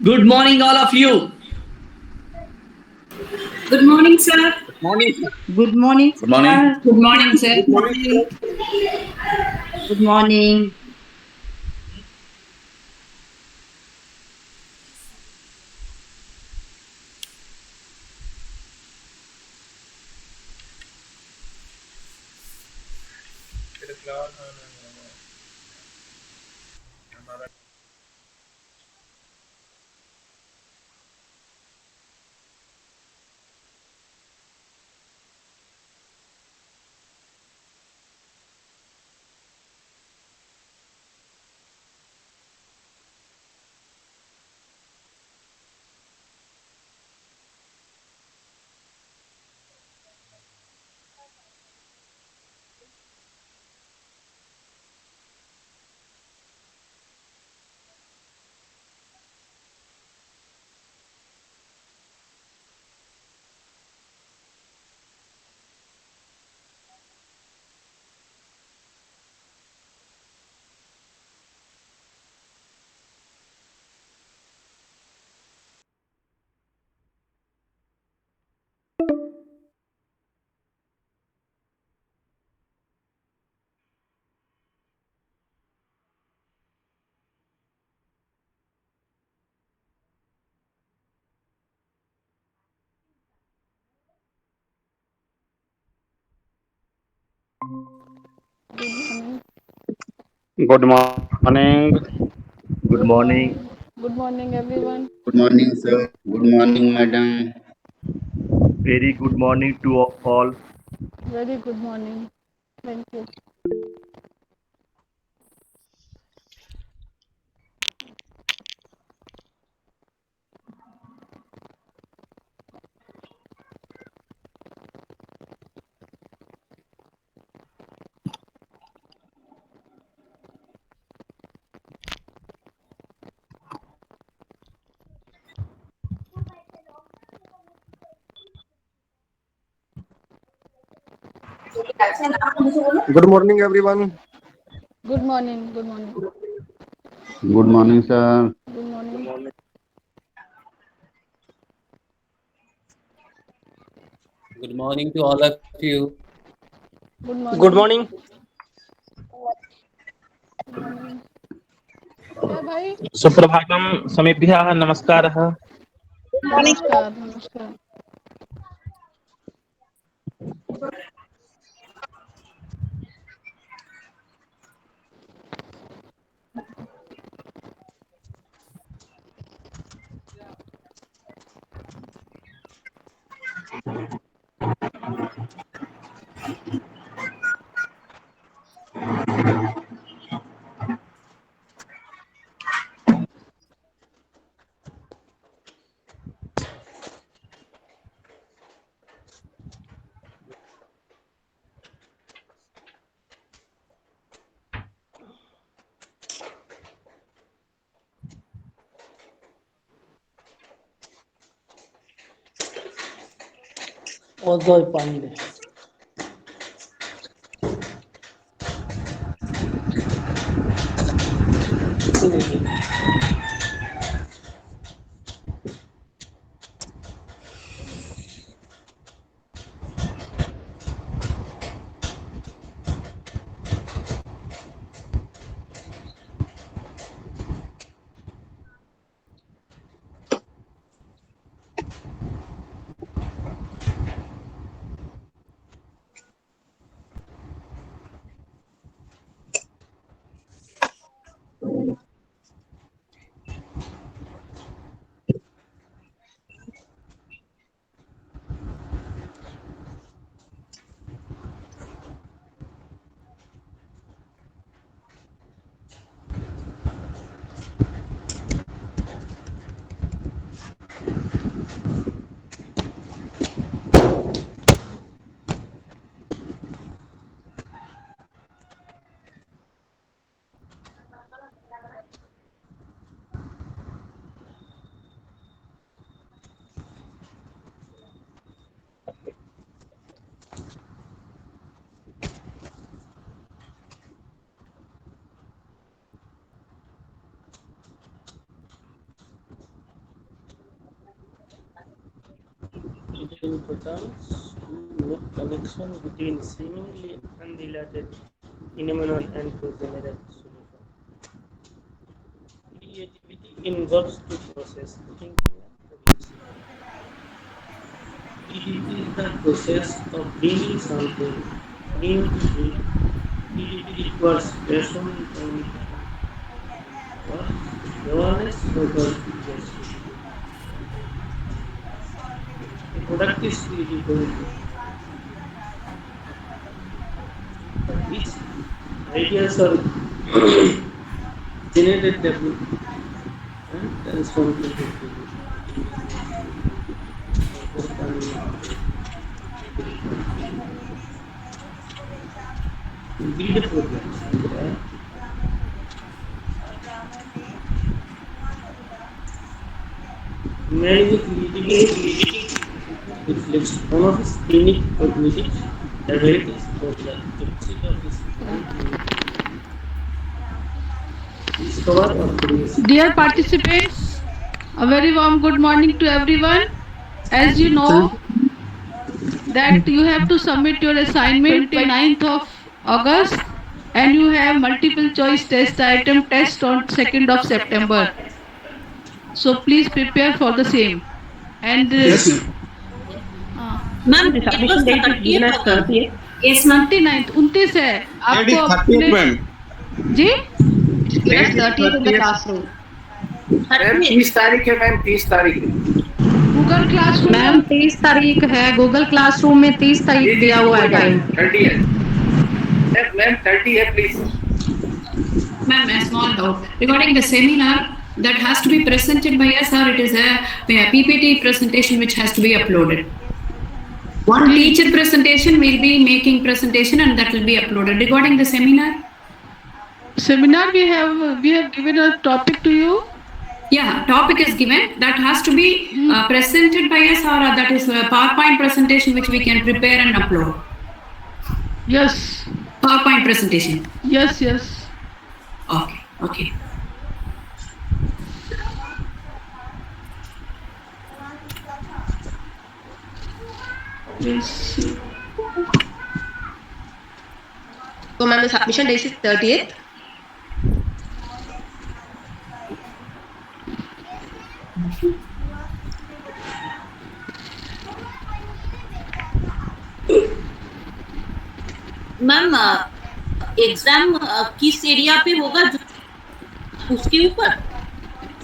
Good morning, all of you. Good morning, sir. Morning, sir. Good morning, Good morning. sir. Good morning, sir. Good morning, sir. Good morning. Good morning. Good Good morning. morning. Good morning, everyone. Good morning, sir. Good morning, madam. Very good morning to all. Very good morning. Thank you. Good morning, everyone. Good morning. Good morning. Good morning, sir. Good morning. Good morning to all of you. Good Good morning. morning. Good morning. क्या भाई? सुप्रभातम समेभ्यः नमस्कारः। नमस्कार. नमस्कार. importance to make connection between seemingly unrelated phenomenon and progenitor solution. Creativity involves two processes, thinking and producing. It is the process of bringing something new to be. It requires passion and awareness over curiosity. The product is created which ideas are generated, developed, and transformed into build a program. Managing creativity reflects one of his unique cognitive abilities for the pursuit of his discover or creation. Dear participants, a very warm good morning to everyone. As you know that you have to submit your assignment by 9th of August and you have multiple choice test item test on 2nd of September. So please prepare for the same. And ma'am submission date कितनी है? 30th. 29th 29 है आपको अपने जी 30th in the classroom. 30 तारीख है ma'am, 30 तारीख। Google classroom ma'am 30 तारीख है, गूगल क्लासरूम में 30 तारीख दिया हुआ है टाइम। 30 है मैम, 30 है please. Ma'am, a small doubt regarding the seminar that has to be presented by us, or it is a PPT presentation which has to be uploaded. One teacher presentation will be making presentation and that will be uploaded. Regarding the seminar, we have given a topic to you. yeah, topic is given that has to be presented by us, or that is a PowerPoint presentation which we can prepare and upload. Yes. PowerPoint presentation. Yes. Okay. Yes. So ma'am the submission date is 30th. Ma'am exam किस area पे होगा, उसके ऊपर?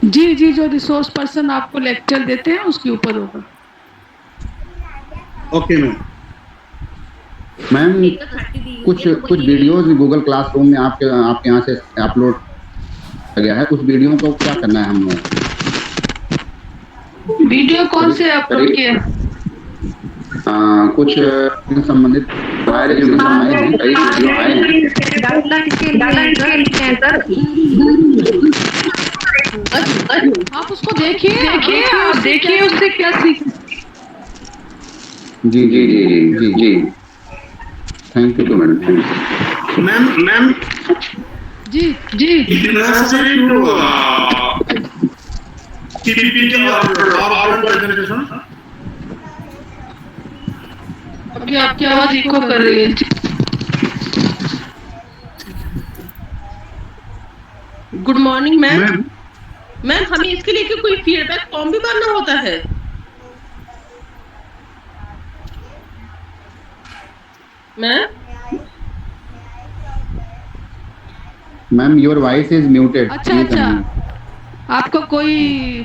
जी जो resource person आपको lecture देते हैं उसके ऊपर होगा। ओके मैम कुछ वीडियोस गूगल क्लासरूम में आपके यहाँ से अपलोड किया गया है, उस वीडियो को क्या करना है हम लोग? वीडियो कौन से अपलोड किए? कुछ संबंधित हायर एजुकेशन आए हैं, कई वीडियो आए हैं। आप उसको देखिए उससे क्या सीख। जी थैंक यू मैडम। मैम जी अभी आपकी आवाज इको कर रही है। Good morning ma'am. मैम हमें इसके लिए कोई फीडबैक फॉर्म भी भरना होता है? Ma'am your voice is muted. अच्छा आपको कोई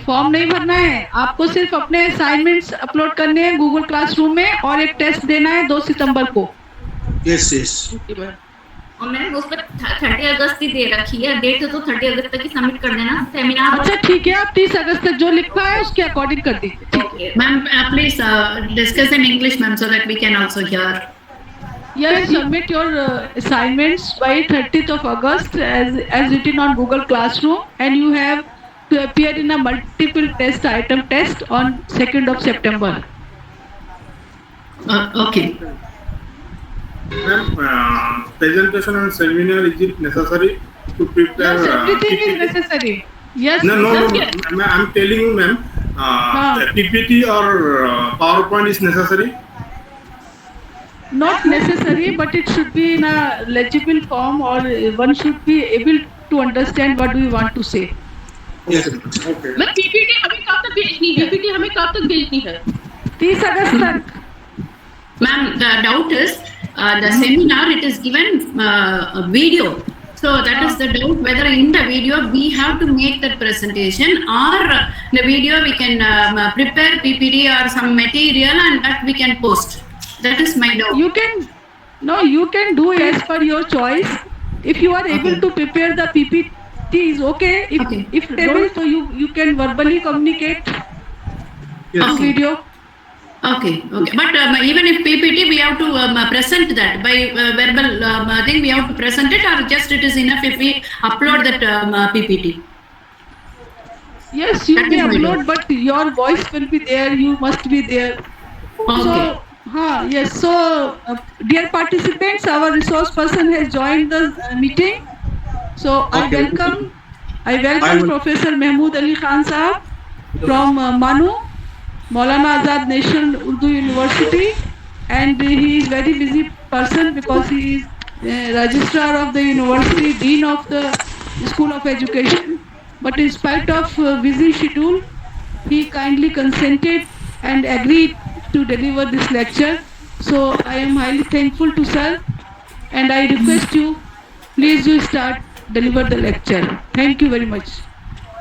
फॉर्म नहीं भरना है, आपको सिर्फ अपने असाइनमेंट्स अपलोड करने हैं गूगल क्लासरूम में और एक टेस्ट देना है 2 सितंबर को। यस और मैंने उस पर 30 अगस्त की दे रखी है डेट, तो 30 अगस्त तक ही सबमिट कर देना सेमिनार। अच्छा ठीक है, आप 30 अगस्त तक जो लिखा है उसके अकॉर्डिंग कर दीजिए। Ma'am please discuss in English ma'am, so that we can also hear. Yes, submit your assignments by 30th of August as written on Google Classroom, and you have to appear in a multiple test item test on 2nd of September. Okay. Presentation and seminar, is it necessary to prepare? Yes, everything is necessary. Yes. No. I'm telling you, ma'am. PPT or PowerPoint is necessary? Not necessary, but it should be in a legible form, or one should be able to understand what do we want to say. Yes. Okay. मैं PPT हमें कब तक भेजनी है? PPT हमें कब तक भेजनी है? 30 अगस्त तक. Ma'am, the doubt is the seminar, it is given video. So that is the doubt, whether in the video we have to make that presentation, or the video we can prepare PPT or some material and that we can post. That is my doubt. You can do as per your choice. If you are able to prepare the PPT is okay. If able, so you can verbally communicate on video. Okay. But even if PPT, we have to present that by verbal thing. We have to present it, or just it is enough if we upload that PPT. Yes, you may upload, but your voice will be there. You must be there. Okay. Yes. So, dear participants, our resource person has joined the meeting. So I welcome Professor Mahmood Ali Khan Sahab from Manu, Maulana Azad National Urdu University, and he is very busy person because he is registrar of the university, dean of the School of Education. But in spite of busy schedule, he kindly consented and agreed to deliver this lecture. So I am highly thankful to sir, and I request you, please you start deliver the lecture. Thank you very much.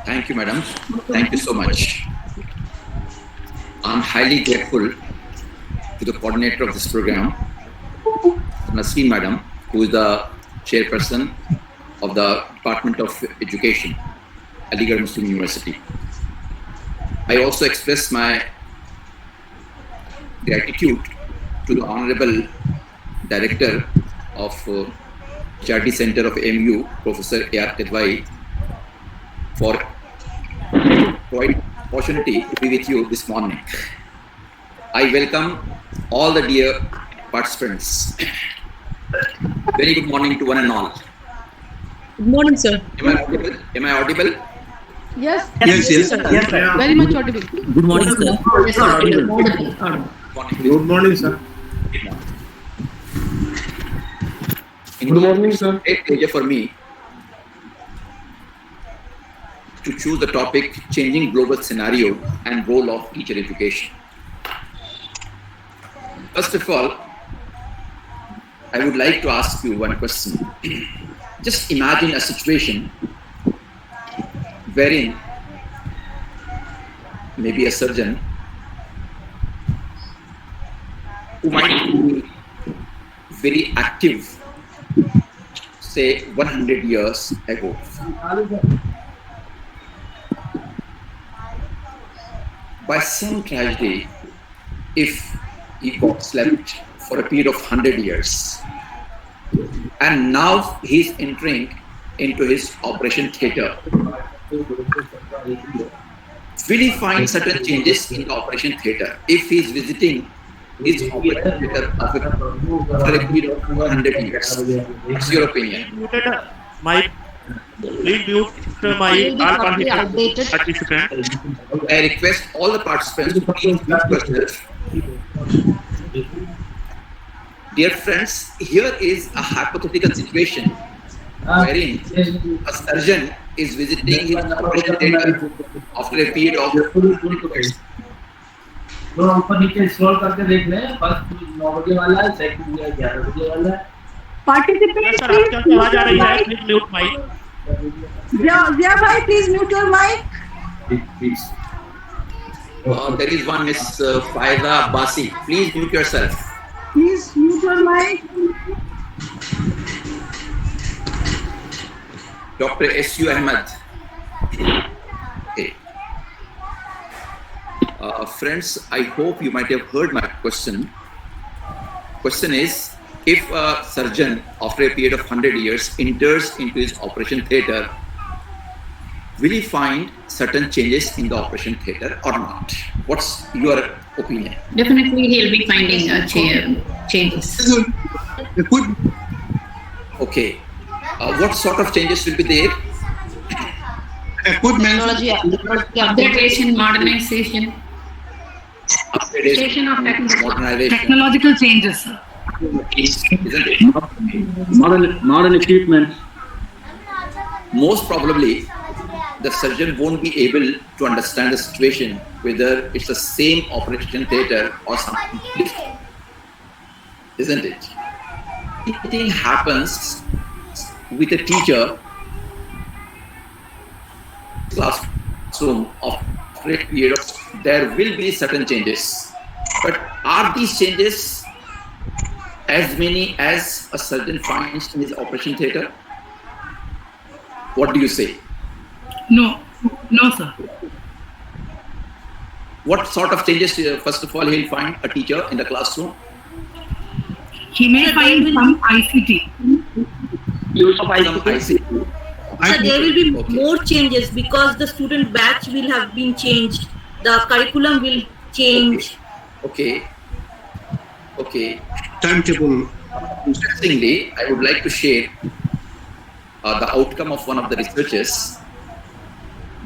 Thank you, madam. Thank you so much. I'm highly grateful to the coordinator of this program, Nasreen madam, who is the chairperson of the Department of Education, Aligarh Muslim University. I also express my gratitude to the Honorable Director of Charity Center of AMU, Professor A.R. Tedwai, for providing opportunity to be with you this morning. I welcome all the dear participants. Very good morning to one and all. Good morning, sir. Am I audible? Yes. Yes. Very much audible. Good morning, sir. Yes, audible. Good morning, sir. Good morning, sir. It's a pleasure for me to choose the topic changing global scenario and role of teacher education. First of all, I would like to ask you one question. Just imagine a situation wherein maybe a surgeon who might be very active, say 100 years ago. By some tragedy, if he got slept for a period of 100 years, and now he's entering into his operation theatre, will he find certain changes in the operation theatre if he's visiting his operation theatre after a period of 100 years? What's your opinion? Please mute all participants. I request all the participants to please mute yourself. Dear friends, here is a hypothetical situation wherein a surgeon is visiting his operation theatre after a period of 100 years. ऊपर नीचे scroll करके देख ले, first 9 बजे वाला है, second 11 बजे वाला है. Participants, सर आपकी आवाज आ रही है, please mute mic. Zia bhai, please mute your mic. Please. There is one Miss Faiza Basi. Please mute yourself. Please mute your mic. Dr. S.U. Ahmed. Okay. Friends, I hope you might have heard my question. Question is, if a surgeon after a period of 100 years enters into his operation theatre, will he find certain changes in the operation theatre or not? What's your opinion? Definitely he'll be finding changes. Okay. What sort of changes will be there? equipment, Upgradation, modernization. Upgradation of modernization. Technological changes. Isn't it? Modern equipment. Most probably, the surgeon won't be able to understand the situation, whether it's the same operation theater or something different. Isn't it? Anything happens with a teacher classroom of a period, there will be certain changes. But are these changes as many as a surgeon finds in his operation theater? What do you say? No, sir. What sort of changes, first of all, he'll find a teacher in the classroom? He may find some ICT. Use of Some ICT. so there will be more changes because the student batch will have been changed. The curriculum will change. Okay. timetable. Interestingly, I would like to share the outcome of one of the researchers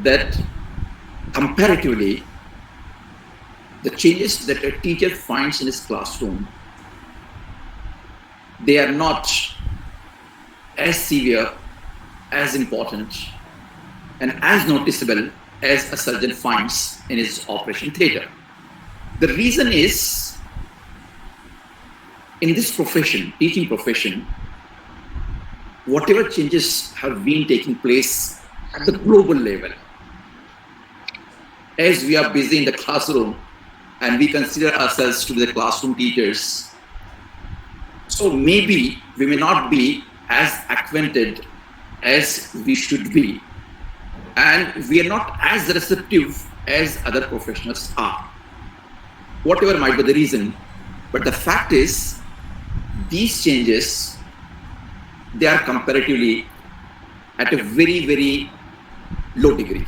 that comparatively, the changes that a teacher finds in his classroom, they are not as severe, as important, and as noticeable as a surgeon finds in his operation theater. The reason is, in this profession, teaching profession, whatever changes have been taking place at the global level, as we are busy in the classroom and we consider ourselves to be the classroom teachers, so maybe we may not be as acquainted as we should be, and we are not as receptive as other professionals are. Whatever might be the reason, but the fact is, these changes, they are comparatively at a very, very low degree.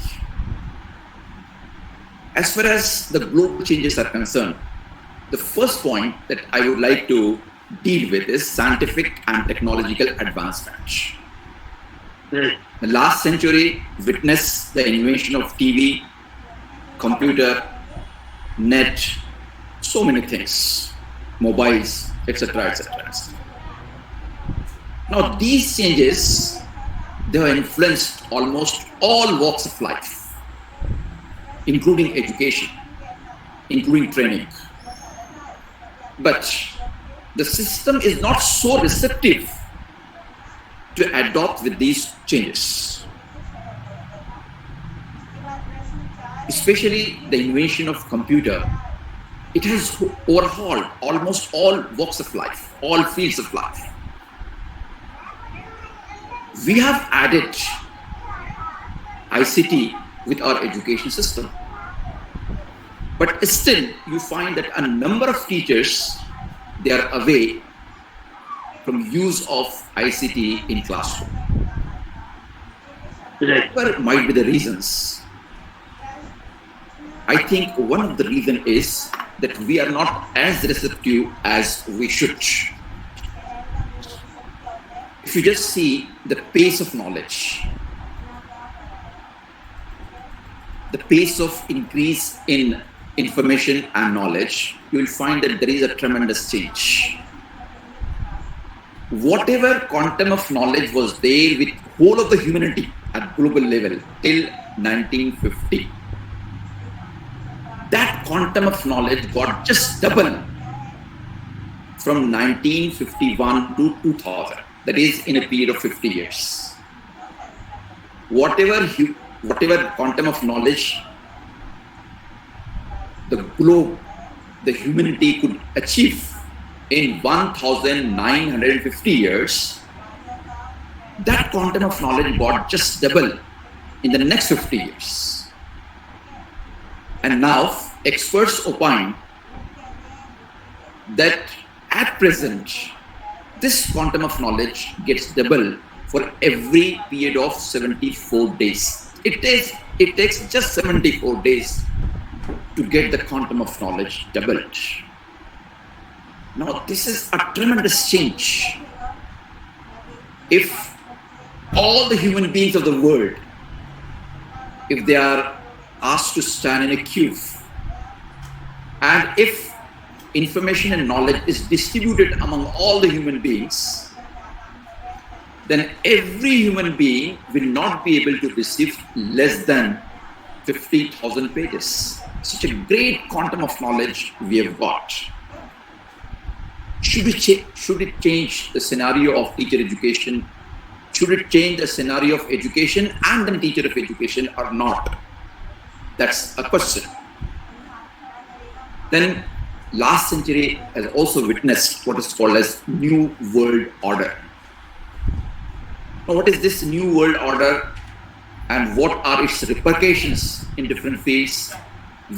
As far as the global changes are concerned, the first point that I would like to deal with is scientific and technological advancement. The last century witnessed the invention of TV, computer, net, so many things, mobiles, etc., etc. Now, these changes, they have influenced almost all walks of life, including education, including training. But the system is not so receptive to adopt with these changes. Especially the invention of computer, it has overhauled almost all walks of life, all fields of life. We have added ICT with our education system. But still, you find that a number of teachers, they are away from use of ICT in classroom. Whatever might be the reasons, I think one of the reasons is that we are not as receptive as we should. If you just see the pace of knowledge, the pace of increase in information and knowledge, you will find that there is a tremendous change. Whatever quantum of knowledge was there with whole of the humanity at global level till 1950, that quantum of knowledge got just double from 1951 to 2000. That is in a period of 50 years. Whatever quantum of knowledge the globe, the humanity could achieve in 1950 years, that quantum of knowledge got just double in the next 50 years. And now experts opine that at present, this quantum of knowledge gets double for every period of 74 days. It takes just 74 days to get the quantum of knowledge doubled. Now, this is a tremendous change. If all the human beings of the world if they are asked to stand in a queue, and if information and knowledge is distributed among all the human beings, then every human being will not be able to receive less than 50,000 pages. Such a great quantum of knowledge we have got. Should it change the scenario of teacher education? Should it change the scenario of education and the teacher of education or not? That's a question. Then last century has also witnessed what is called as New World Order. Now, what is this New World Order and what are its repercussions in different fields?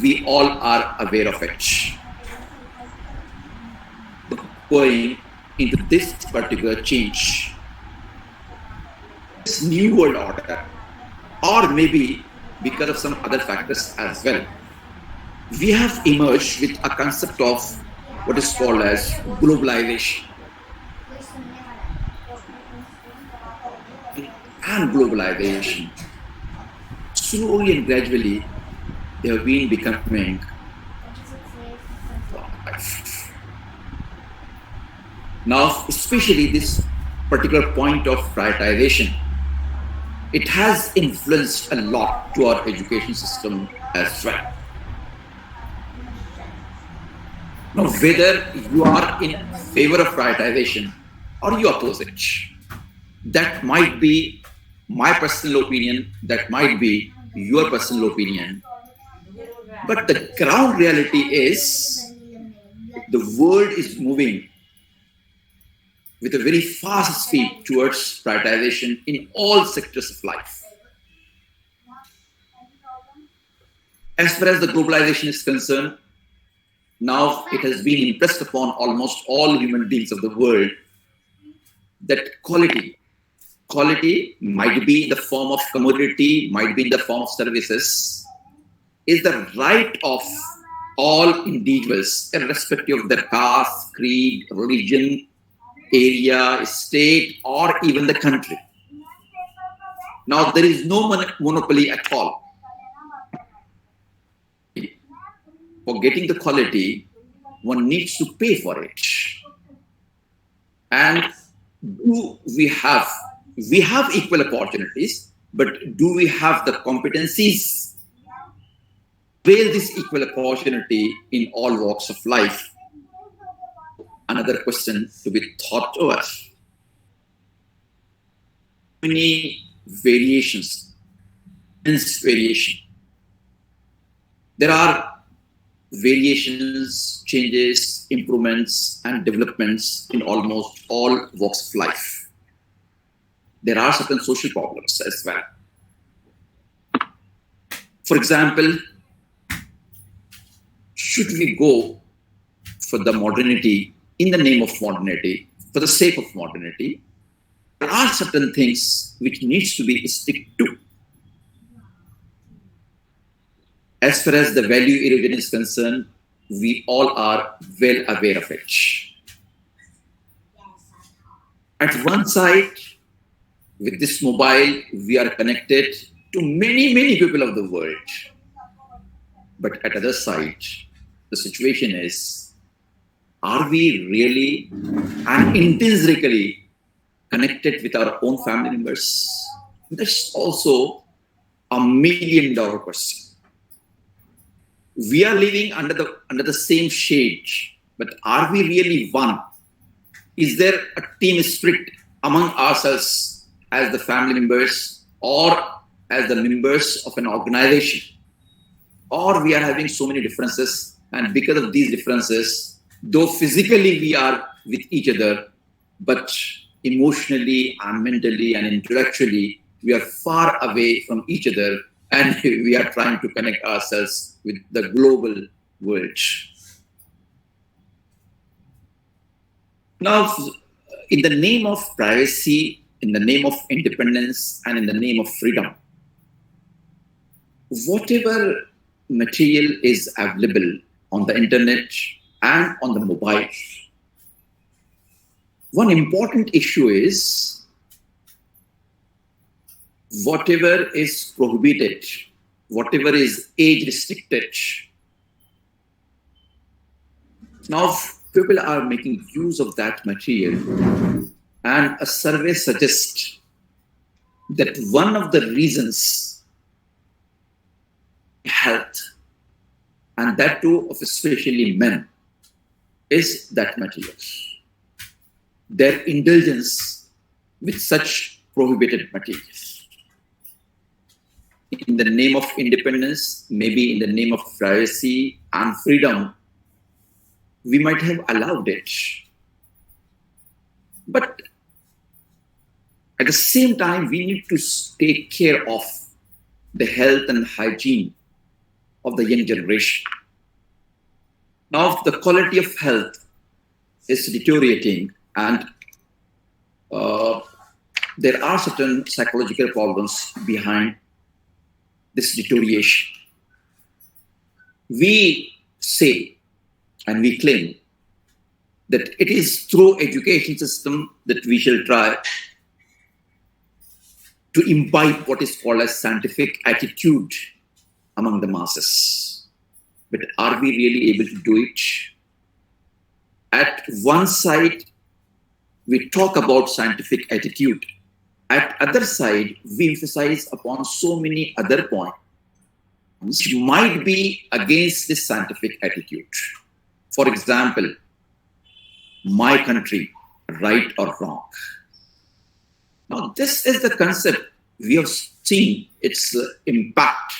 We all are aware of it. Going into this particular change, this New World Order, or maybe because of some other factors as well, we have emerged with a concept of what is called as globalization. And globalization, slowly and gradually, they have been becoming life. Now, especially this particular point of prioritization, it has influenced a lot to our education system as well. Now, whether you are in favor of prioritization or you oppose it, that might be my personal opinion, that might be your personal opinion. But the ground reality is the world is moving with a very fast speed towards prioritization in all sectors of life. As far as the globalization is concerned, now it has been impressed upon almost all human beings of the world that quality might be in the form of commodity, might be in the form of services, is the right of all individuals, irrespective of their caste, creed, religion, area, state, or even the country. Now, there is no monopoly at all. For getting the quality, one needs to pay for it. And do we have equal opportunities, but do we have the competencies to avail this equal opportunity in all walks of life? Another question to be thought to us. Many variations, immense variation. There are variations, changes, improvements, and developments in almost all walks of life. There are certain social problems as well. For example, should we go for the modernity, in the name of modernity, for the sake of modernity? There are certain things which needs to be stick to. As far as the value erosion is concerned, we all are well aware of it. At one side, with this mobile, we are connected to many, many people of the world. But at the other side, the situation is, are we really and intrinsically connected with our own family members? That's also a $1 million question. We are living under the same shade, but are we really one? Is there a team spirit among ourselves as the family members or as the members of an organization? Or we are having so many differences, and because of these differences, though physically we are with each other, but emotionally and mentally and intellectually, we are far away from each other, and we are trying to connect ourselves with the global world. Now, in the name of privacy, in the name of independence, and in the name of freedom, whatever material is available on the internet and on the mobile, one important issue is whatever is prohibited whatever is age restricted. Now people are making use of that material, and a survey suggests that one of the reasons health, and that too of especially men, is that material. Their indulgence with such prohibited materials. In the name of independence, maybe in the name of privacy and freedom, we might have allowed it. But at the same time, we need to take care of the health and hygiene of the young generation. Now, the quality of health is deteriorating, and there are certain psychological problems behind this deterioration. We say and we claim that it is through education system that we shall try to imbibe what is called as scientific attitude among the masses. But are we really able to do it? At one side, we talk about scientific attitude. At other side, we emphasize upon so many other points which might be against this scientific attitude. For example, my country, right or wrong. Now, this is the concept we have seen its impact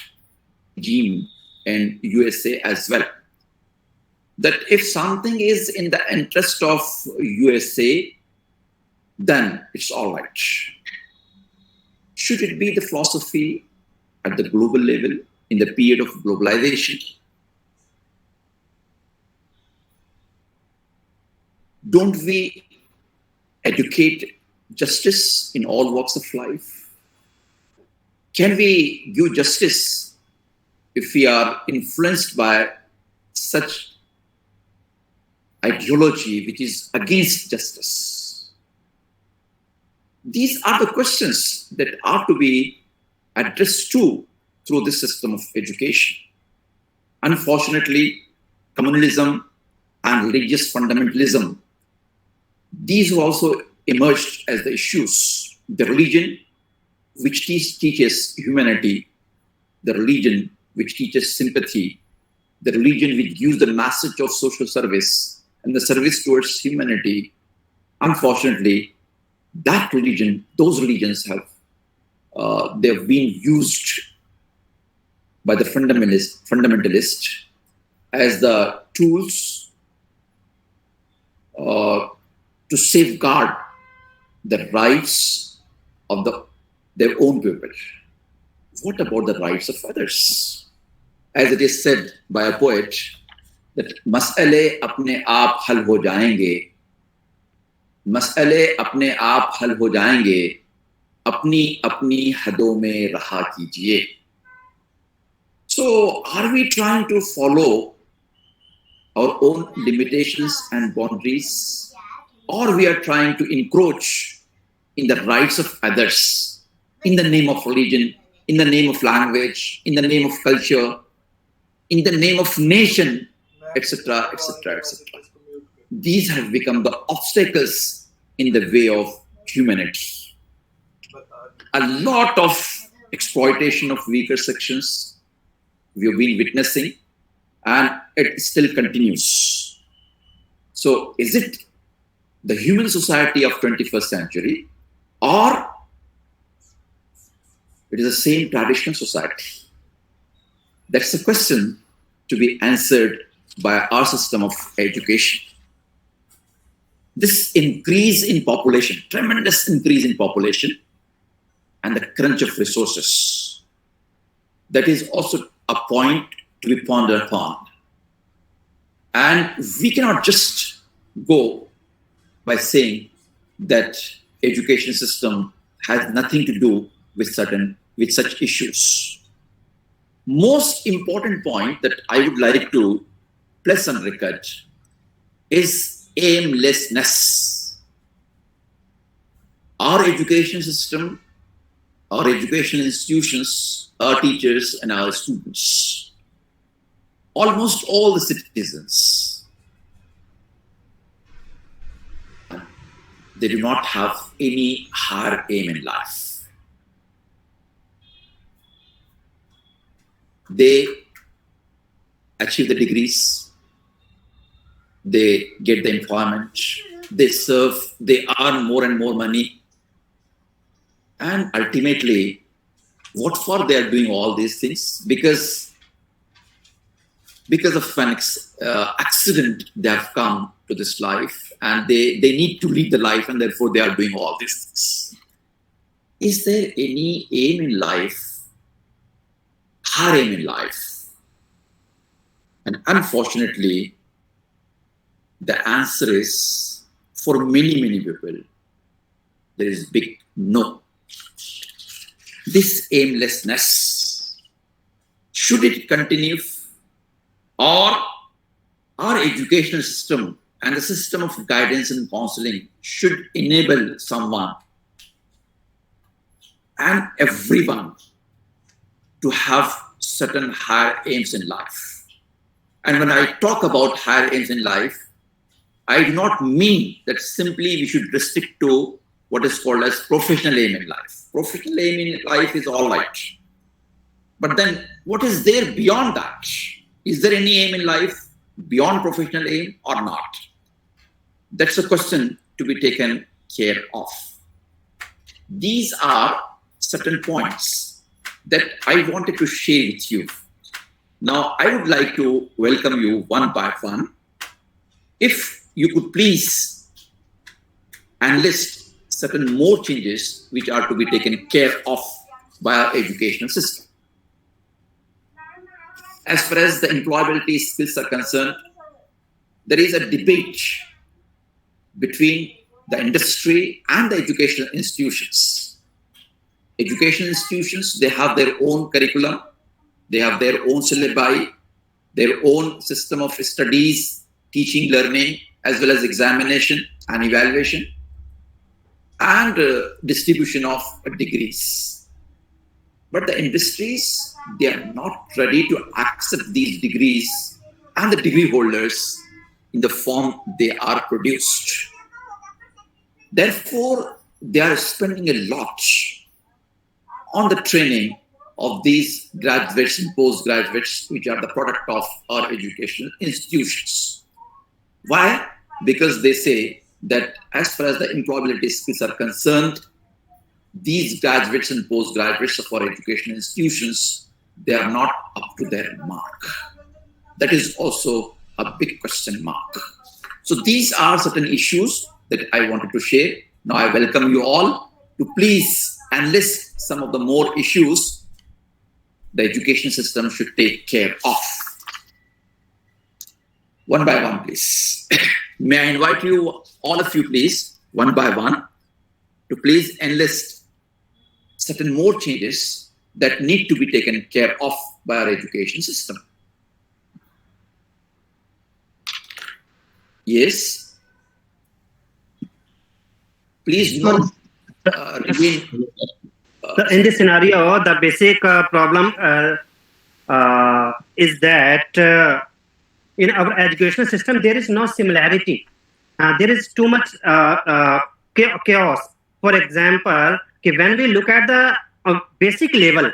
regime in USA as well. That if something is in the interest of USA, then it's all right. Should it be the philosophy at the global level in the period of globalization? Don't we educate justice in all walks of life? Can we give justice if we are influenced by such ideology which is against justice? These are the questions that are to be addressed through this system of education. Unfortunately, communalism and religious fundamentalism, these have also emerged as the issues. The religion which teaches humanity, the religion which teaches sympathy, the religion which gives the message of social service and the service towards humanity. Unfortunately, that religion, those religions have they've been used by the fundamentalist as the tools to safeguard the rights of their own people. What about the rights of others? As it is said by a poet, that mas'ale apne aap hal ho jayenge, mas'ale apne aap hal ho jayenge, apni apni hadon mein raha kijiye. So, are we trying to follow our own limitations and boundaries, or we are trying to encroach in the rights of others in the name of religion, in the name of language, in the name of culture, in the name of nation, etc., etc., etc. These have become the obstacles in the way of humanity. A lot of exploitation of weaker sections we have been witnessing, and it still continues. So is it the human society of 21st century, or it is the same traditional society? That's a question to be answered by our system of education. This increase in population, tremendous increase in population, and the crunch of resources, that is also a point to be pondered upon. And we cannot just go by saying that education system has nothing to do with such issues. Most important point that I would like to place on record is aimlessness. Our education system our educational institutions, our teachers, and our students, almost all the citizens, they do not have any higher aim in life. They achieve the degrees, they get the employment, they serve, they earn more and more money, and ultimately, what for they are doing all these things? Because of an accident, they have come to this life, and they need to lead the life, and therefore they are doing all these things. Is there any aim in life, higher aim in life? And unfortunately, the answer is, for many, many people, there is big no. This aimlessness, should it continue, or our educational system and the system of guidance and counseling should enable someone and everyone to have certain higher aims in life? And when I talk about higher aims in life, I do not mean that simply we should restrict to what is called as professional aim in life. Professional aim in life is all right. But then what is there beyond that? Is there any aim in life beyond professional aim or not? That's a question to be taken care of. These are certain points that I wanted to share with you. Now, I would like to welcome you one by one. If you could please enlist certain more changes which are to be taken care of by our educational system. As far as the employability skills are concerned, there is a debate between the industry and the educational institutions. Educational institutions, they have their own curriculum, they have their own syllabi, their own system of studies, teaching, learning, as well as examination and evaluation, and distribution of degrees. But the industries, they are not ready to accept these degrees and the degree holders in the form they are produced. Therefore, they are spending a lot on the training of these graduates and postgraduates, which are the product of our educational institutions. Why? Because they say that as far as the employability skills are concerned, these graduates and postgraduates of our educational institutions, they are not up to their mark. That is also a big question mark. So these are certain issues that I wanted to share. Now I welcome you all to please enlist some of the more issues the education system should take care of. One by one, please. May I invite you, all of you, please, one by one, to please enlist certain more changes that need to be taken care of by our education system. Yes. Please note, in this scenario, the basic problem is that in our educational system, there is no similarity. There is too much chaos. For example, when we look at the basic level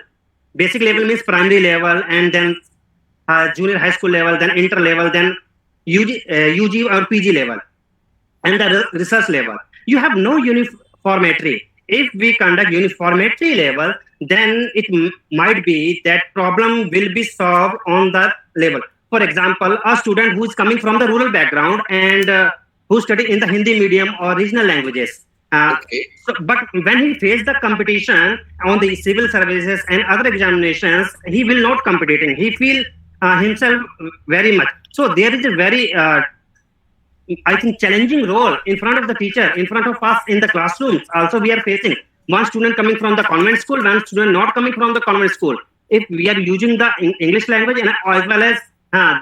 means primary level, and then junior high school level, then inter level, then UG or PG level, and the research level. You have no uniformity. If we conduct uniformity level, then it might be that problem will be solved on the level. For example, a student who is coming from the rural background and who study in the Hindi medium or regional languages. But when he faces the competition on the civil services and other examinations, he will not competing. He feel himself very much. So there is a very, I think, challenging role in front of the teacher, in front of us in the classrooms. Also, we are facing one student coming from the convent school, one student not coming from the convent school. If we are using the English language and as well as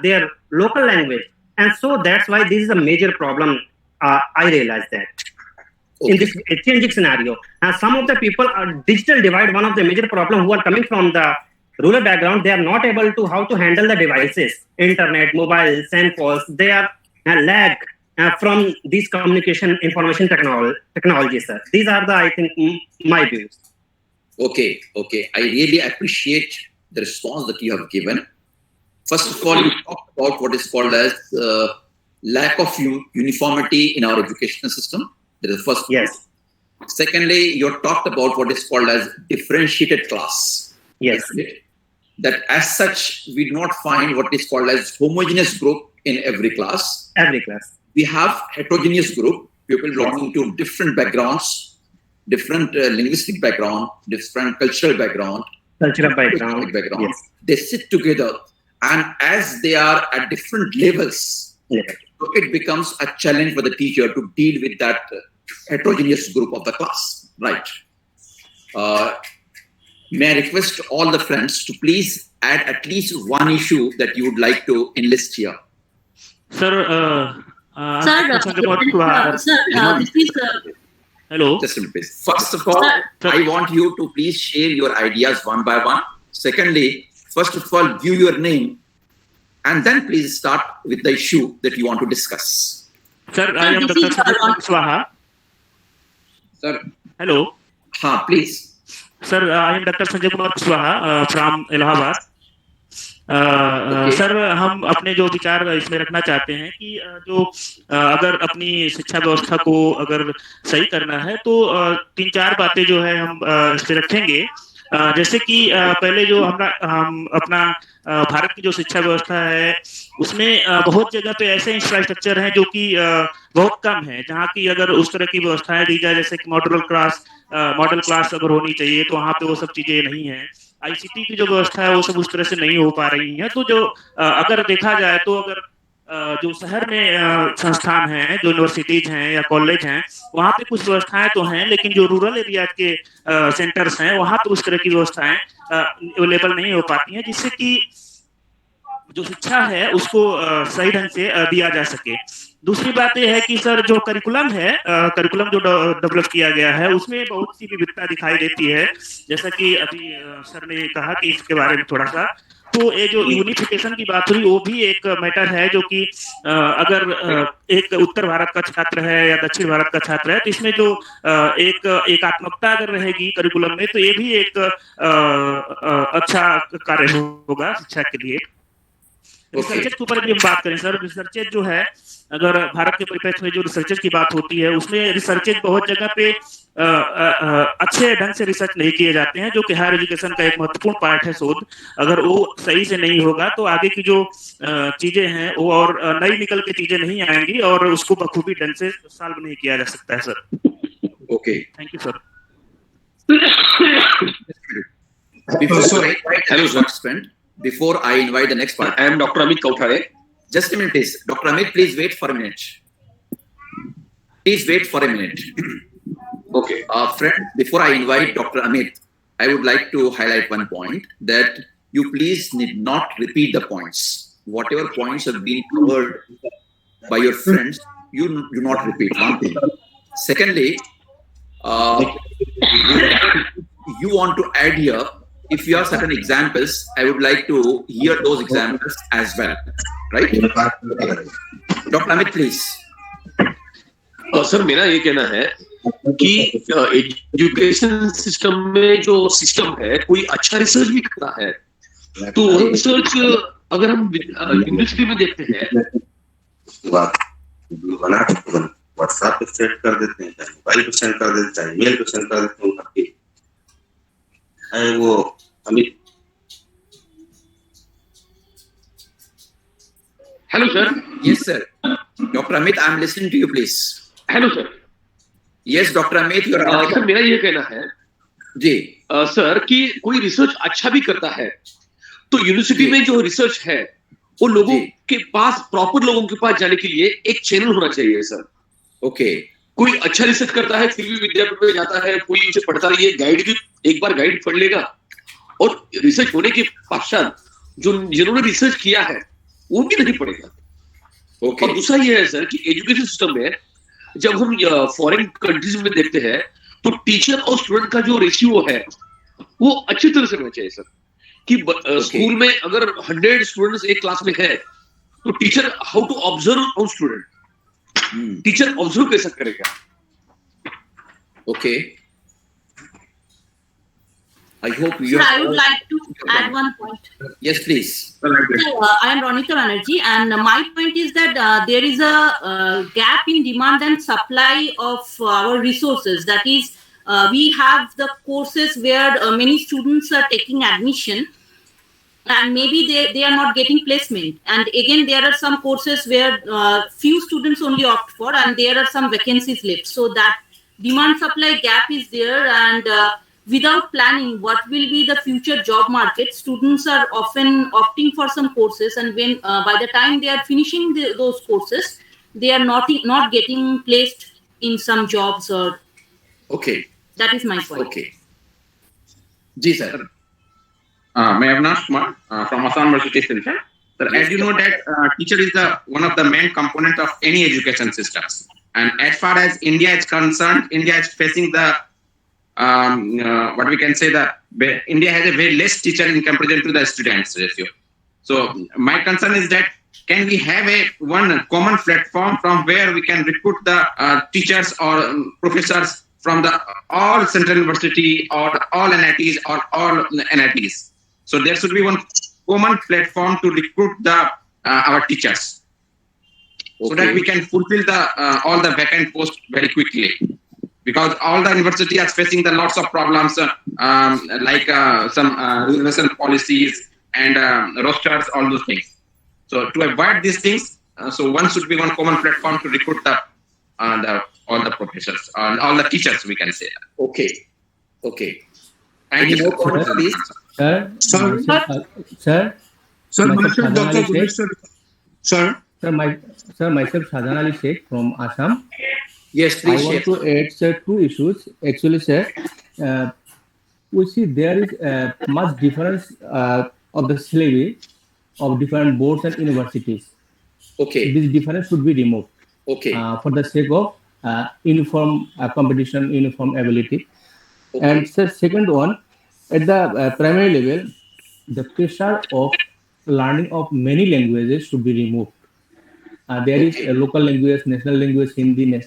their local language. And so that's why this is a major problem. I realize that. in this changing scenario. Some of the people are digital divide. One of the major problem who are coming from the rural background, they are not able to how to handle the devices, internet, mobile, send calls. They are lag from these communication information technologies, sir. These are the, I think, my views. Okay. I really appreciate the response that you have given. First of all, you talked about what is called as lack of uniformity in our educational system. That is the first. Yes. Secondly, you talked about what is called as differentiated class. Yes. That as such, we do not find what is called as homogeneous group in every class. Every class. We have heterogeneous group, people belonging to different backgrounds, different linguistic background, different cultural background. Yes. They sit together, and as they are at different levels, so it becomes a challenge for the teacher to deal with that heterogeneous group of the class. Right. May I request all the friends to please add at least one issue that you would like to enlist here. Sir, hello. Just a minute, please. First of all, I want you to please share your ideas one by one. Secondly, first of all, give your name, and then please start with the issue that you want to discuss. Sir, I am Dr. Swaha. Sir. Hello. Please. Sir, I am Dr. Sanjay Kumar Kushwaha from Allahabad. Sir, हम अपने जो विचार इसमें रखना चाहते हैं कि जो अगर अपनी शिक्षा व्यवस्था को अगर सही करना है तो 3-4 बातें जो है हम इस पे रखेंगे। जैसे कि पहले जो हम अपना भारत की जो शिक्षा व्यवस्था है उसमें बहुत जगह पे ऐसे इंफ्रास्ट्रक्चर हैं जो कि बहुत कम है, जहाँ की अगर उस तरह की व्यवस्थाएं दी जाए जैसे कि मॉडल क्लास अगर होनी चाहिए तो वहाँ पे वो सब चीजें नहीं है। आईसीटी की जो व्यवस्था है वो सब उस तरह से नहीं हो पा रही है। तो जो अगर देखा जाए तो अगर जो शहर में संस्थान हैं, जो यूनिवर्सिटीज हैं या कॉलेज हैं, वहाँ पे कुछ व्यवस्थाएं तो हैं, लेकिन जो रूरल एरिया के सेंटर्स हैं वहाँ पे उस तरह की व्यवस्थाएं अवेलेबल नहीं हो पाती हैं, जिससे कि जो शिक्षा है उसको सही ढंग से दिया जा सके। दूसरी बात यह है कि सर जो करिकुलम जो डेवलप किया गया है उसमें बहुत सी विविधता दिखाई देती है, जैसा कि अभी सर ने कहा कि इसके बारे में थोड़ा सा, तो ये जो यूनिफिकेशन की बात हुई वो भी एक मैटर है, जो कि अगर एक उत्तर भारत का छात्र है या दक्षिण भारत का छात्र है तो इसमें जो एक एकात्मकता अगर रहेगी करिकुलम में तो ये भी एक अच्छा कार्य होगा शिक्षा के लिए। रिसर्चेज के ऊपर भी हम बात करें सर, रिसर्चेज जो है अगर भारत के परिप्रेक्ष्य में जो रिसर्चेज की बात होती है उसमें रिसर्चेज बहुत जगह पे अच्छे ढंग से रिसर्च नहीं किए जाते हैं, जो कि हायर एजुकेशन का एक महत्वपूर्ण पार्ट है शोध। अगर वो सही से नहीं होगा तो आगे की जो चीजें हैं वो और नई निकल के चीजें नहीं आएंगी और उसको बखूबी ढंग से सॉल्व नहीं किया जा सकता है sir. Okay, thank you sir. Before I invite the next part, I am Dr. Amit Kauthare. Just a minute, please. Dr. Amit, please wait for a minute. Please wait for a minute. Okay. Friend, before I invite Dr. Amit, I would like to highlight one point, that you please need not repeat the points. Whatever points have been covered by your friends, you do not repeat. One thing. Secondly, you want to add here, if you have certain examples, I would like to hear those examples as well. Right? Dr. Amit, please. Sir, मेरा ये कहना है कि education system में जो system है कोई अच्छा रिसर्च भी करता है, तो रिसर्च अगर हम यूनिवर्सिटी में देखते हैं बना व्हाट्सएप पे सेट कर देते हैं, मोबाइल पे सेंड कर देते हैं, ईमेल पे सेंड कर देते हैं करके वो Amit. Hello sir. Yes sir. Doctor Amit, I am listening to you please. Hello sir. Yes doctor Amit, sir मेरा ये कहना है जी सर कि कोई रिसर्च अच्छा भी करता है तो यूनिवर्सिटी में जो रिसर्च है वो लोगों के पास, प्रॉपर लोगों के पास जाने के लिए एक चैनल होना चाहिए सर। ओके। कोई अच्छा रिसर्च करता है फिर भी विद्यापीठ में जाता है, कोई उसे पढ़ता नहीं है, गाइड भी एक बार गाइड पढ़ लेगा और रिसर्च होने के पश्चात जिन्होंने रिसर्च किया है वो भी नहीं पढ़ेगा। और दूसरा ये है सर कि एजुकेशन सिस्टम में जब हम फॉरेन कंट्रीज में देखते हैं तो टीचर और स्टूडेंट का जो रेशियो है वो अच्छी तरह से होना चाहिए सर, कि स्कूल में अगर 100 स्टूडेंट्स एक क्लास में है तो teacher how to observe on student, teacher observe कैसा करेगा? Okay. I hope you. Sir, I would like to add one point. Yes, please. I am Ronika Banerjee, and my point is that there is a gap in demand and supply of our resources. That is, we have the courses where many students are taking admission, and maybe they are not getting placement. And again, there are some courses where few students only opt for, and there are some vacancies left. So that demand supply gap is there, and without planning what will be the future job market, students are often opting for some courses, and when by the time they are finishing those courses, they are not getting placed in some jobs. Or okay, that is my point. Okay, ji sir. May Avinash Kumar from Assam University Sir, as you know that teacher is one of the main components of any education systems. And as far as India is concerned, India is facing the what we can say that India has a very less teacher in comparison to the students ratio. So my concern is that can we have one common platform from where we can recruit the teachers or professors from the all central university or all NITs or all NITs. So there should be one common platform to recruit the our teachers. So that we can fulfill the all the vacant posts very quickly, because all the university are facing the lots of problems like some reservation policies and rosters, all those things. So to avoid these things, so one should be one common platform to recruit the all the professors, all the teachers, we can say. Okay, okay. Thank you. Comments, please. Sir, myself Dr. Gunesh sir. Sir, myself Shahjahan Ali Sheikh from Assam. Yes, please. I want to add, sir, two issues. Actually, sir, we see there is much difference of the syllabus of different boards and universities. Okay. This difference should be removed. Okay. For the sake of uniform competition, uniform ability. Okay. And sir, second one, at the primary level, the pressure of learning of many languages should be removed. There is a local language, national language, Hindi,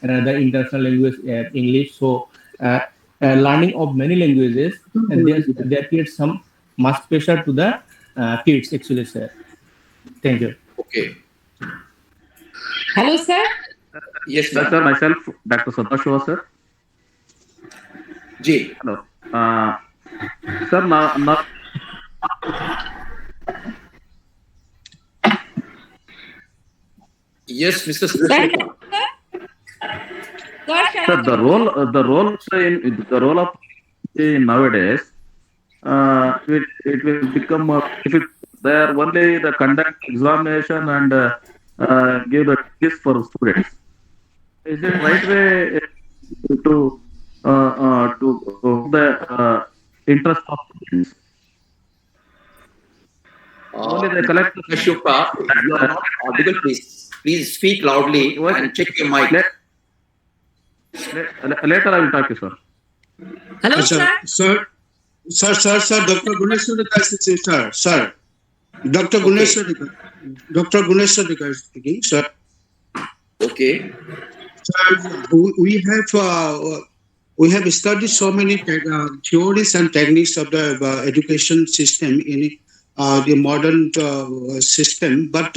another international language, English. So, learning of many languages, and there creates some much pressure to the kids, actually, sir. Thank you. Okay. Hello, sir. Yes, sir. Sir, myself, Dr. Sadashiva, sir. Ji. Hello. Sir, now yes, Mr. Sir, the role of nowadays, it will become if they are only the conduct examination and give the quiz for students. Is it right way to the interest of students? Only they collect. Ashokha, you are not audible, please. Please speak loudly and check your mic. Later I will talk to you, sir. Hello, sir. Sir, Dr. Gunesh sir. Dr. Gunesh speaking, sir. Okay. Sir, we have studied so many theories and techniques of the education system in the modern system, but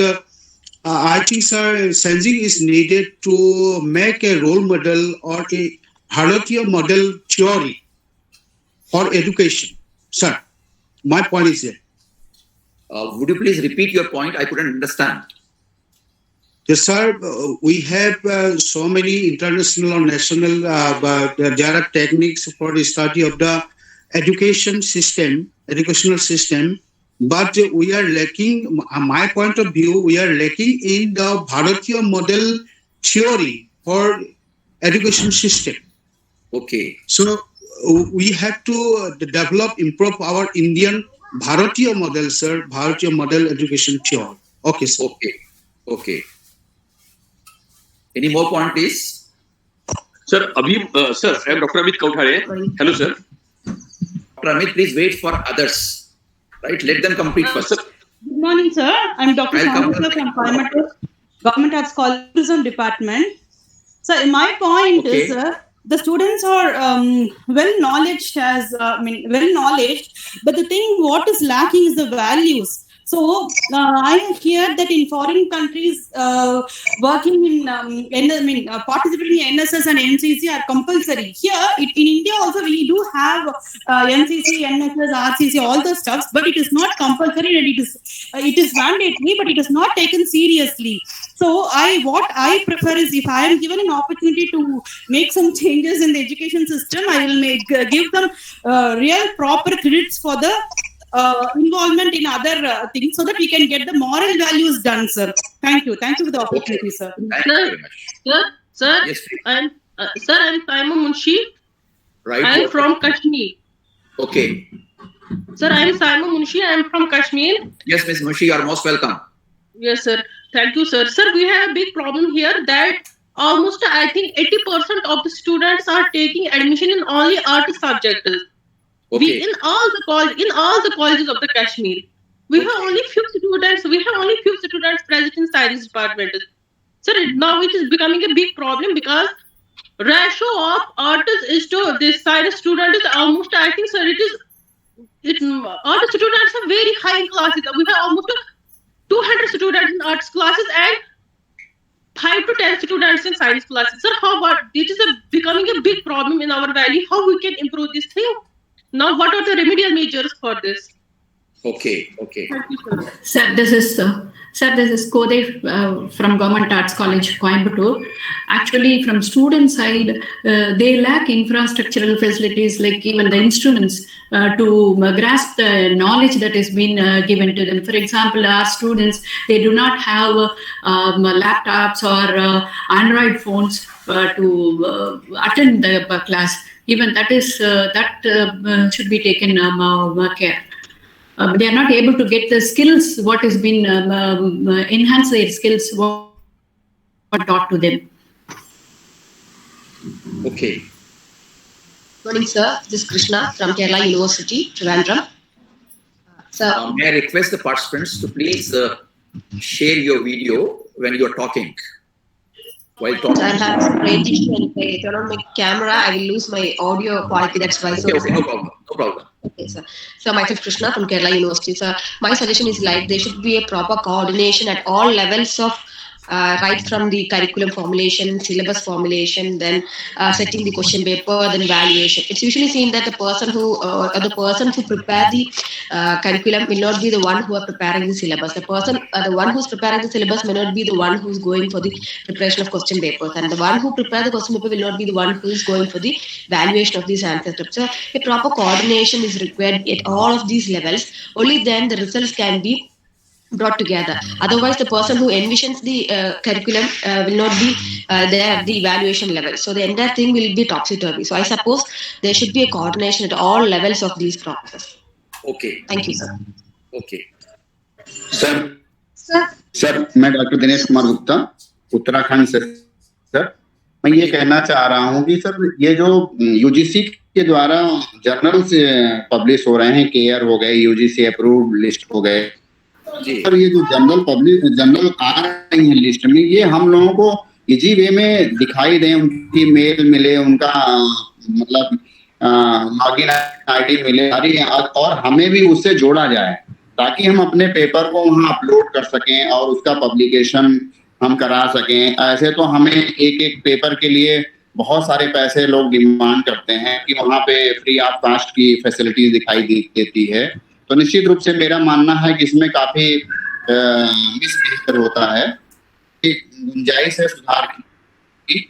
I think, sir, sensing is needed to make a role model or a Bharatiya model theory for education. Sir, my point is there. Would you please repeat your point? I couldn't understand. Yes, sir. We have so many international or national, but there are techniques for the study of the educational system. But we are lacking, my point of view, we are lacking in the Bharatiya model theory for education system. Okay. So we have to improve our Indian Bharatiya model, sir, Bharatiya model education theory. Okay, sir. Okay. Any more point, please? Sir, Abhi, sir, I am Dr. Amit Kauthare. Hello, sir. Dr. Amit, please wait for others. Right? Let them complete first. Sir. Good morning, sir. I'm Dr. Welcome. Sandhya from Coimbatore Government Arts College Tourism Department. So, my point is, the students are well knowledged, but the thing what is lacking is the values. So I hear that in foreign countries, working in participating in NSS and NCC are compulsory. Here in India also we do have NCC, NSS, RCC, all the stuffs, but it is not compulsory and it is mandatory, but it is not taken seriously. So what I prefer is, if I am given an opportunity to make some changes in the education system, I will give them real proper credits for the involvement in other things, so that we can get the moral values done, sir. Thank you for the opportunity, sir. Sir, yes, I'm Simon Munshi. Right. I am from Kashmir. Okay. Sir, I am Simon Munshi. I am from Kashmir. Yes, Ms. Munshi, you are most welcome. Yes, sir. Thank you, sir. Sir, we have a big problem here that almost, I think, 80% of the students are taking admission in only art subjects. Okay. In all the colleges of the Kashmir, we have only few students present in science department. Sir, now it is becoming a big problem because ratio of artists is to this science student is almost, I think, sir, artist students are very high in classes. We have almost 200 students in arts classes and 5 to 10 students in science classes. Sir, how about this is becoming a big problem in our valley? How we can improve this thing? Now, what are the remedial measures for this? Okay. Thank you, Sir, this is Kode from Government Arts College, Coimbatore. Actually, from student side, they lack infrastructural facilities like even the instruments to grasp the knowledge that has been given to them. For example, our students, they do not have laptops or Android phones to attend the class. Even that should be taken care. They are not able to get the skills what has been enhance their skills what taught to them. Okay. Good morning, sir. This is Krishna from Kerala University, Trivandrum. May I request the participants to please share your video when you are talking. While talking. I have some great issue, and if I turn on my camera, I will lose my audio quality. That's why. Okay, no problem. Okay, sir. So myself Krishna from Kerala University. Sir, my suggestion is like there should be a proper coordination at all levels of right from the curriculum formulation, syllabus formulation, then setting the question paper, then evaluation. It's usually seen that the person who prepare the curriculum will not be the one who are preparing the syllabus. The one who's preparing the syllabus may not be the one who's going for the preparation of question papers, and the one who prepare the question paper will not be the one who is going for the evaluation of these answers. So a proper coordination is required at all of these levels. Only then the results can be brought together. Otherwise, the person who envisions the curriculum will not be there at the evaluation level. So the entire thing will be topsy-turvy. So I suppose there should be a coordination at all levels of these processes. Okay. Thank you, sir. Okay. Sir मैं doctor Dinesh Kumar Gupta Uttarakhand से sir मैं ये कहना चाह रहा हूँ कि sir ये जो यूजीसी के द्वारा जर्नल्स पब्लिश हो रहे हैं, केयर हो गए, यूजीसी अप्रूव्ड लिस्ट हो गए, सर ये जो जर्नल आ रही है लिस्ट में, ये हम लोगों को इजी वे में दिखाई दें, उनकी मेल मिले, उनका मतलब लॉगिन आईडी मिले और हमें भी उससे जोड़ा जाए ताकि हम अपने पेपर को वहाँ अपलोड कर सकें और उसका पब्लिकेशन हम करा सकें। ऐसे तो हमें एक पेपर के लिए बहुत सारे पैसे लोग डिमांड करते हैं कि वहाँ पे फ्री ऑफ कॉस्ट की फैसिलिटीज दिखाई देती है, तो निश्चित रूप से मेरा मानना है कि इसमें काफी मिसबिहेवियर होता है, गुंजाइश है सुधार की।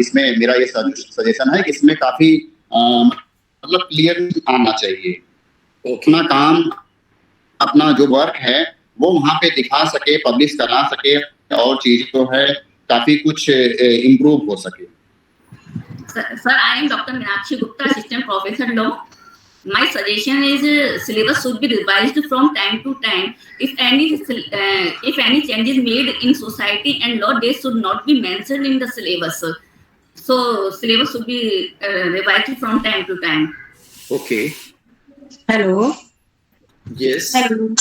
इसमें मेरा ये सजेशन है कि इसमें काफी मतलब क्लियर आना चाहिए, अपना काम अपना जो वर्क है वो वहाँ पे दिखा सके, पब्लिश करा सके और चीज जो है काफी कुछ इम्प्रूव हो सके। Sir, I am Dr. Meenakshi Gupta, Assistant Professor Law. my suggestion is syllabus should be revised from time to time. If any change is made in society and law, they should not be mentioned in the syllabus. So syllabus should be revised from time to time. Okay. Hello Yes. Hello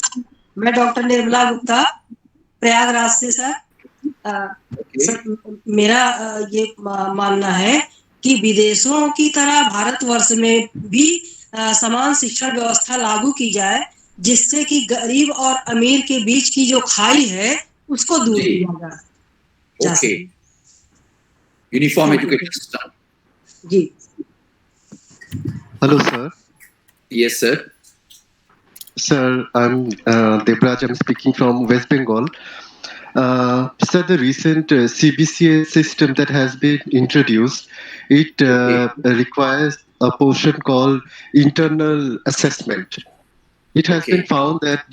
मैं doctor Nirmala Gupta Prayagraj से sir. Sir मेरा ये मानना है कि विदेशों की तरह भारतवर्ष में भी समान शिक्षण व्यवस्था लागू की जाए, जिससे कि गरीब और अमीर के बीच की जो खाई है उसको दूर किया जाए। Okay. Uniform education system. जी। Hello, sir. Yes, sir. Sir, I'm Debraj. I'm speaking from West Bengal. Sir, the recent CBCA system that has been introduced, it requires a portion called internal assessment. It has been found that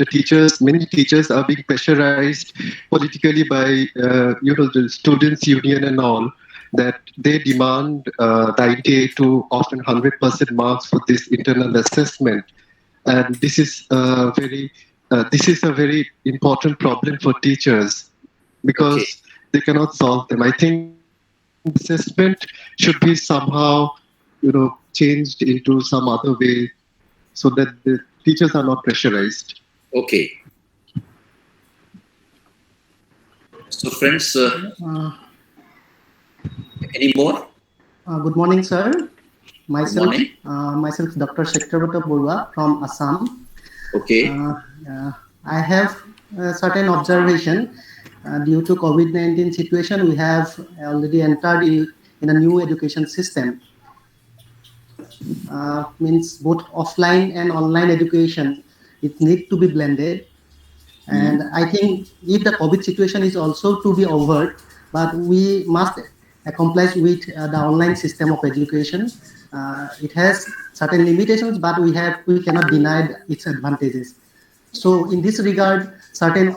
many teachers are being pressurized politically by, the students' union and all, that they demand 98 to often 100% marks for this internal assessment. And this is a very important problem for teachers because they cannot solve them. I think assessment should be somehow, changed into some other way so that the teachers are not pressurized. Okay. So, friends, any more? Good morning, sir. Myself, morning. Myself, Dr. Shekharbata Borua from Assam. Okay. I have a certain observation. Due to COVID-19 situation, we have already entered in a new education system. Means both offline and online education, it needs to be blended. And I think if the COVID situation is also to be over, but we must comply with the online system of education. It has certain limitations, but we cannot deny its advantages. So in this regard, certain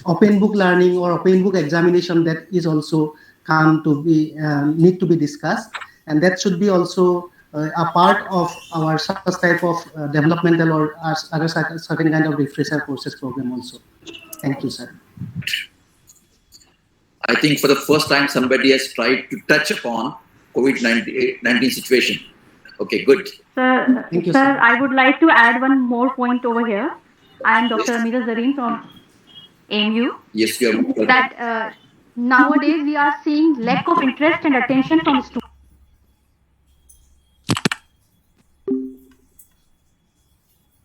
open book learning or open book examination that is also need to be discussed, and that should be also a part of our such type of developmental or other certain kind of refresher courses program also. Thank you, sir. I think for the first time somebody has tried to touch upon COVID-19 situation. Okay, good. Sir, Thank you, sir, I would like to add one more point over here. I am Dr. Amira Zareen from AMU. Yes, you are. That nowadays we are seeing lack of interest and attention from students.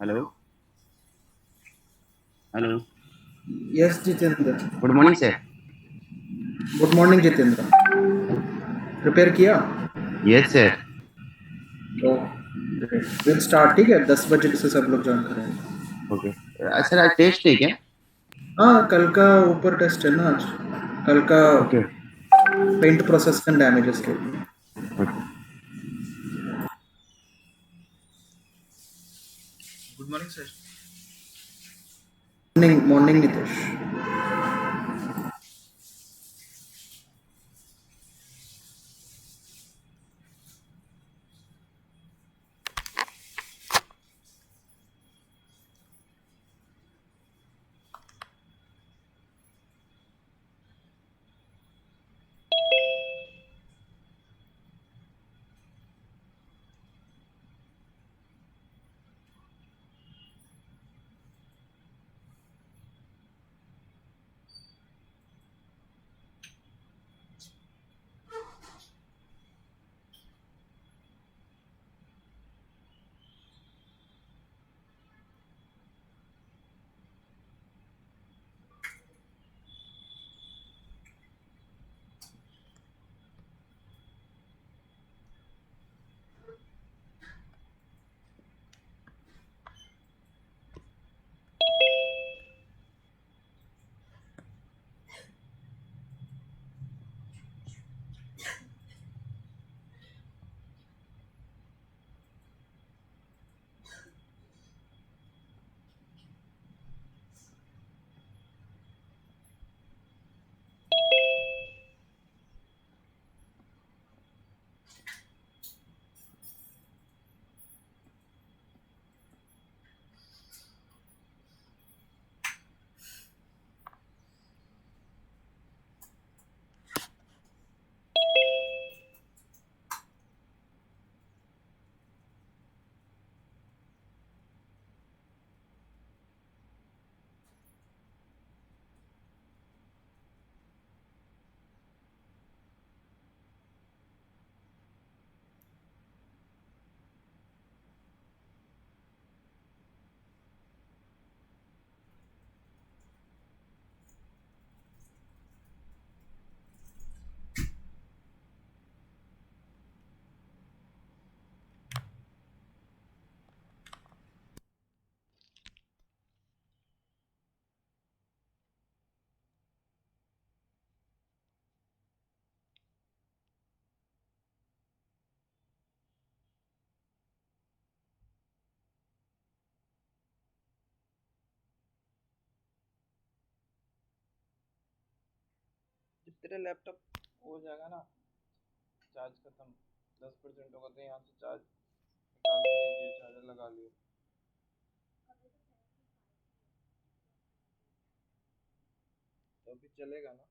Hello. Hello. Yes, Jitendra. Good morning, sir. Good morning Jitendra. Prepare किया? Yes sir. तो will start, ठीक है? 10 बजे से सब लोग join करेंगे। Okay sir, आज टेस्ट है क्या? हाँ, कल का ऊपर टेस्ट है ना आज। कल का पेंट प्रोसेस एंड डैमेजेस के लिए। Good morning sir. Morning Nitesh. तेरा लैपटॉप हो जाएगा ना, चार्ज खत्म 10% होगा तो यहाँ से चार्ज निकाल के चार्जर लगा लियो। तो अभी चलेगा ना?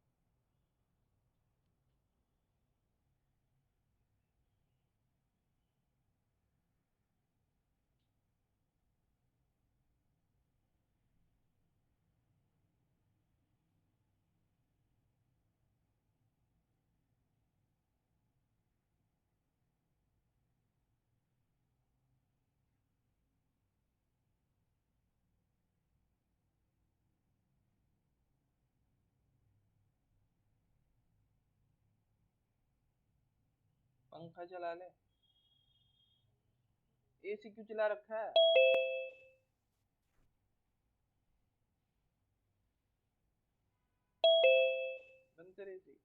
पंखा चला ले, एसी क्यों चला रखा है? बंद कर एसी।